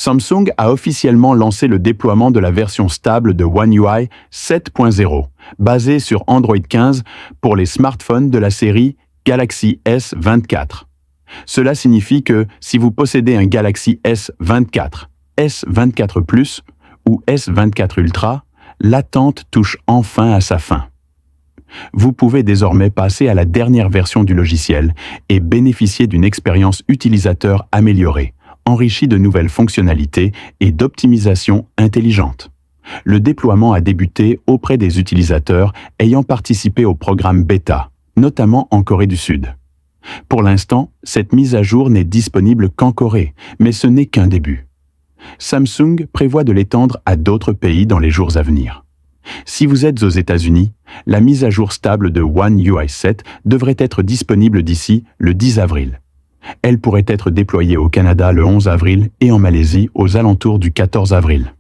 Samsung a officiellement lancé le déploiement de la version stable de One UI 7.0, basée sur Android 15 pour les smartphones de la série Galaxy S24. Cela signifie que si vous possédez un Galaxy S24, S24 Plus ou S24 Ultra, l'attente touche enfin à sa fin. Vous pouvez désormais passer à la dernière version du logiciel et bénéficier d'une expérience utilisateur améliorée, enrichie de nouvelles fonctionnalités et d'optimisation intelligente. Le déploiement a débuté auprès des utilisateurs ayant participé au programme bêta, notamment en Corée du Sud. Pour l'instant, cette mise à jour n'est disponible qu'en Corée, mais ce n'est qu'un début. Samsung prévoit de l'étendre à d'autres pays dans les jours à venir. Si vous êtes aux États-Unis, la mise à jour stable de One UI 7 devrait être disponible d'ici le 10 avril. Elle pourrait être déployée au Canada le 11 avril et en Malaisie aux alentours du 14 avril.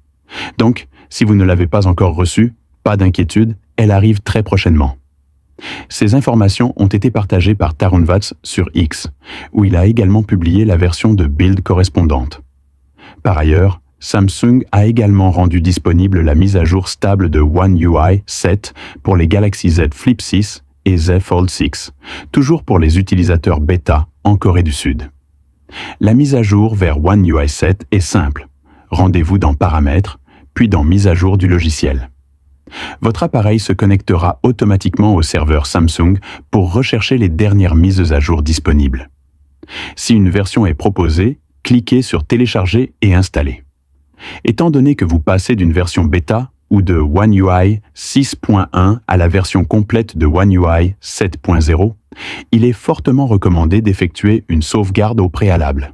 Donc, si vous ne l'avez pas encore reçue, pas d'inquiétude, elle arrive très prochainement. Ces informations ont été partagées par Tarun Vats sur X, où il a également publié la version de build correspondante. Par ailleurs, Samsung a également rendu disponible la mise à jour stable de One UI 7 pour les Galaxy Z Flip 6 et Z Fold 6, toujours pour les utilisateurs bêta en Corée du Sud. La mise à jour vers One UI 7 est simple. Rendez-vous dans Paramètres, puis dans Mise à jour du logiciel. Votre appareil se connectera automatiquement au serveur Samsung pour rechercher les dernières mises à jour disponibles. Si une version est proposée, cliquez sur Télécharger et Installer. Étant donné que vous passez d'une version bêta ou de One UI 6.1 à la version complète de One UI 7.0, il est fortement recommandé d'effectuer une sauvegarde au préalable.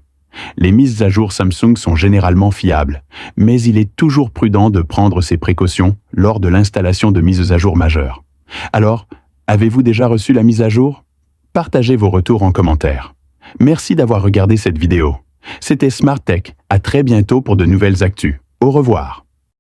Les mises à jour Samsung sont généralement fiables, mais il est toujours prudent de prendre ces précautions lors de l'installation de mises à jour majeures. Alors, avez-vous déjà reçu la mise à jour? Partagez vos retours en commentaire. Merci d'avoir regardé cette vidéo. C'était Smart Tech. À très bientôt pour de nouvelles actus. Au revoir.